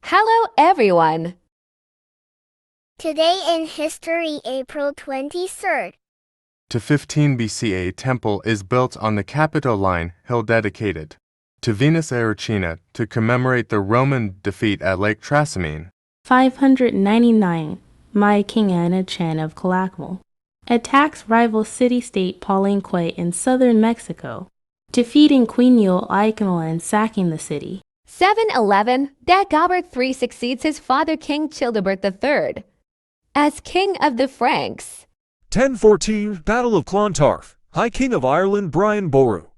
Hello, everyone. Today in history, April 23rd. To 15 BC, a temple is built on the Capitoline Hill dedicated to Venus Erycina to commemorate the Roman defeat at Lake Trasimene. 599, Maya King Anachan of Calakmul attacks rival city-state Palenque in southern Mexico, defeating Queen Yul and sacking the city. 711, Dagobert III succeeds his father King Childebert III as King of the Franks. 1014, Battle of Clontarf. High King of Ireland Brian Boru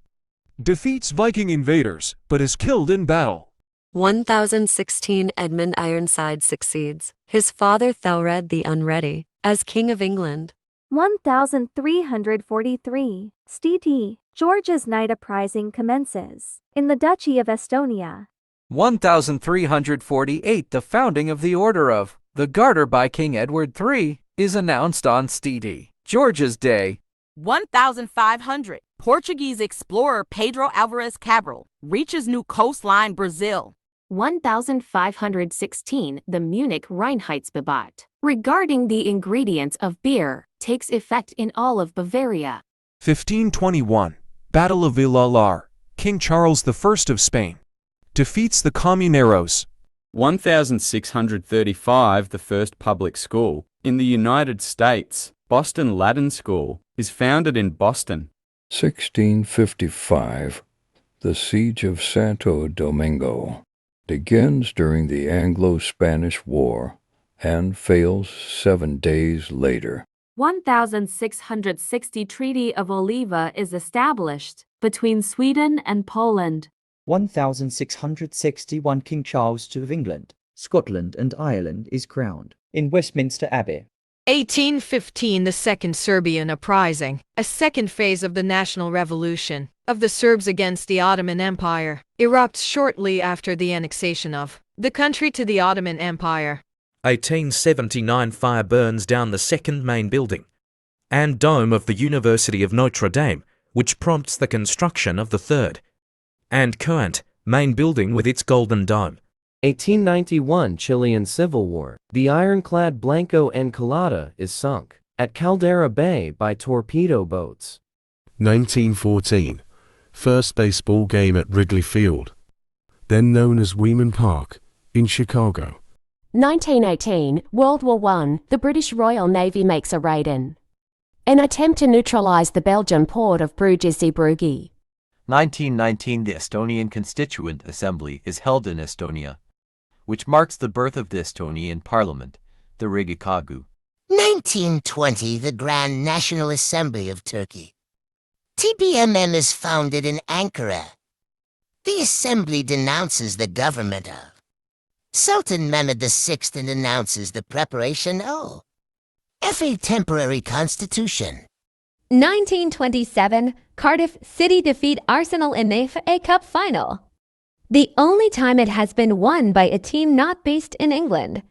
defeats Viking invaders, but is killed in battle. 1016, Edmund Ironside succeeds his father Thelred the Unready as King of England. 1343, St. George's Night Uprising commences in the Duchy of Estonia. 1348, the founding of the Order of the Garter by King Edward III is announced on St. George's Day. 1500, Portuguese explorer Pedro Alvarez Cabral reaches new coastline Brazil. 1516, the Munich Reinheitsgebot regarding the ingredients of beer takes effect in all of Bavaria. 1521, Battle of Villalar. King Charles I of Spain defeats the Comuneros. 1635, the first public school in the United States, Boston Latin School, is founded in Boston. 1655, the Siege of Santo Domingo begins during the Anglo-Spanish War and fails 7 days later. 1660, Treaty of Oliva is established between Sweden and Poland. 1661, King Charles II of England, Scotland and Ireland is crowned in Westminster Abbey. 1815, the Second Serbian Uprising, a second phase of the national revolution of the Serbs against the Ottoman Empire, erupts shortly after the annexation of the country to the Ottoman Empire. 1879, fire burns down the second main building and dome of the University of Notre Dame, which prompts the construction of the third and current main building with its golden dome. 1891, Chilean Civil War. The ironclad Blanco Encalada is sunk at Caldera Bay by torpedo boats. 1914, first baseball game at Wrigley Field, then known as Weeman Park, in Chicago. 1918, World War I, the British Royal Navy makes a raid in an attempt to neutralize the Belgian port of Bruges-Zeebrugge. 1919, the Estonian Constituent Assembly is held in Estonia, which marks the birth of the Estonian Parliament, the Riigikogu. 1920, the Grand National Assembly of Turkey. TBMM is founded in Ankara. The assembly denounces the government of Sultan Mehmed VI and announces the preparation of a temporary constitution. 1927, Cardiff City defeat Arsenal in the FA Cup final, the only time it has been won by a team not based in England.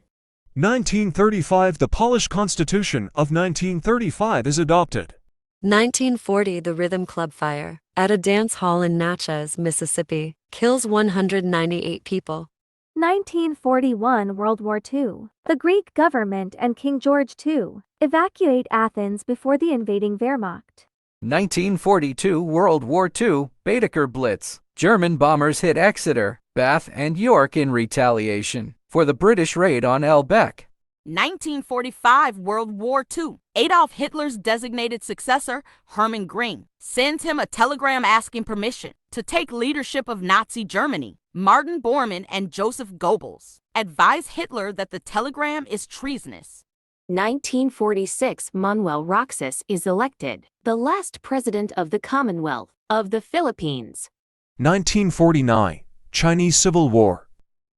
1935, the Polish Constitution of 1935 is adopted. 1940, the Rhythm Club fire at a dance hall in Natchez, Mississippi, kills 198 people. 1941, World War II. The Greek government and King George II evacuate Athens before the invading Wehrmacht. 1942, World War II, Baedeker Blitz. German bombers hit Exeter, Bath and York in retaliation for the British raid on Elbeck. 1945, World War II. Adolf Hitler's designated successor, Hermann Göring, sends him a telegram asking permission to take leadership of Nazi Germany. Martin Bormann and Joseph Goebbels advise Hitler that the telegram is treasonous. 1946, Manuel Roxas is elected the last president of the Commonwealth of the Philippines. 1949, Chinese Civil War.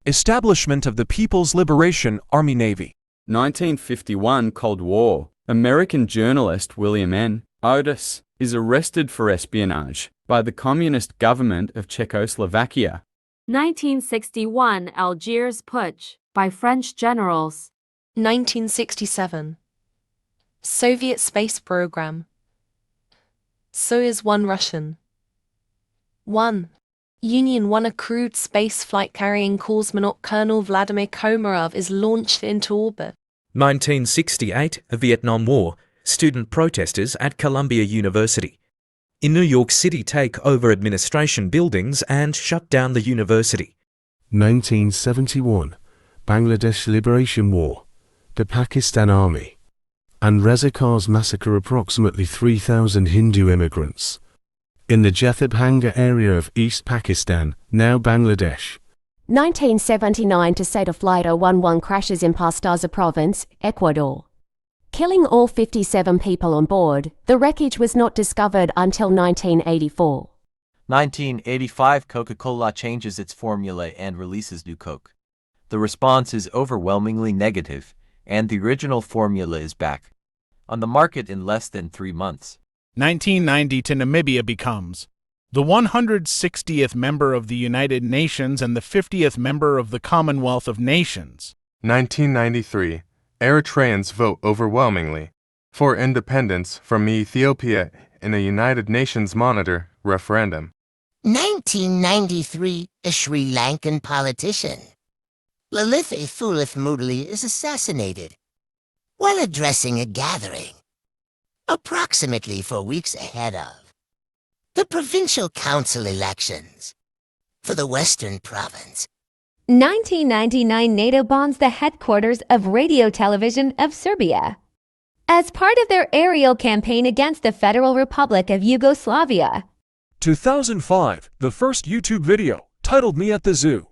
Establishment of the People's Liberation Army Navy. 1951, Cold War. American journalist William N. Otis is arrested for espionage by the communist government of Czechoslovakia. 1961, Algiers Putsch by French generals. 1967, Soviet space program. Soyuz 1 Russian. 1. Union 1 a crewed spaceflight carrying cosmonaut Colonel Vladimir Komarov is launched into orbit. 1968, Vietnam War, student protesters at Columbia University. In New York City take over administration buildings and shut down the university. 1971, Bangladesh Liberation War, the Pakistan Army and Reza Cars massacre approximately 3,000 Hindu immigrants in the Jethab area of East Pakistan, now Bangladesh. 1979 Teseda Flight 011 crashes in Pastaza Province, Ecuador. Killing all 57 people on board, the wreckage was not discovered until 1984. 1985, Coca-Cola changes its formula and releases new Coke. The response is overwhelmingly negative, and the original formula is back on the market in less than 3 months. 1990 to Namibia becomes the 160th member of the United Nations and the 50th member of the Commonwealth of Nations. 1993, Eritreans vote overwhelmingly for independence from Ethiopia in a United Nations Monitor referendum. 1993, a Sri Lankan politician, Lalitha Thulith Moodley, is assassinated while addressing a gathering, approximately 4 weeks ahead of the provincial council elections for the Western Province. 1999 NATO bombs the headquarters of Radio Television of Serbia as part of their aerial campaign against the Federal Republic of Yugoslavia. 2005, the first YouTube video, titled Me at the Zoo,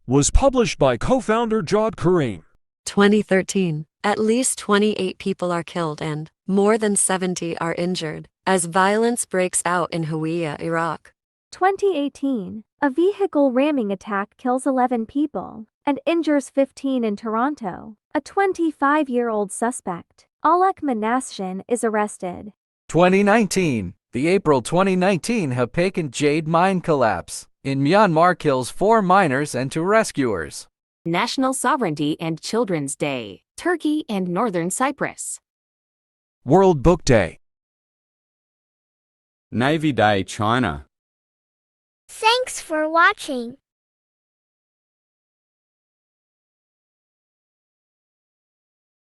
was published by co-founder Jawed Karim. 2013, at least 28 people are killed and more than 70 are injured as violence breaks out in Hawiyah, Iraq. 2018, a vehicle ramming attack kills 11 people and injures 15 in Toronto. A 25-year-old suspect, Alek Manasseh, is arrested. 2019, the April 2019 Hapakan Jade mine collapse in Myanmar kills 4 miners and 2 rescuers. National Sovereignty and Children's Day, Turkey and Northern Cyprus. World Book Day. Navy Day, China. Thanks for watching.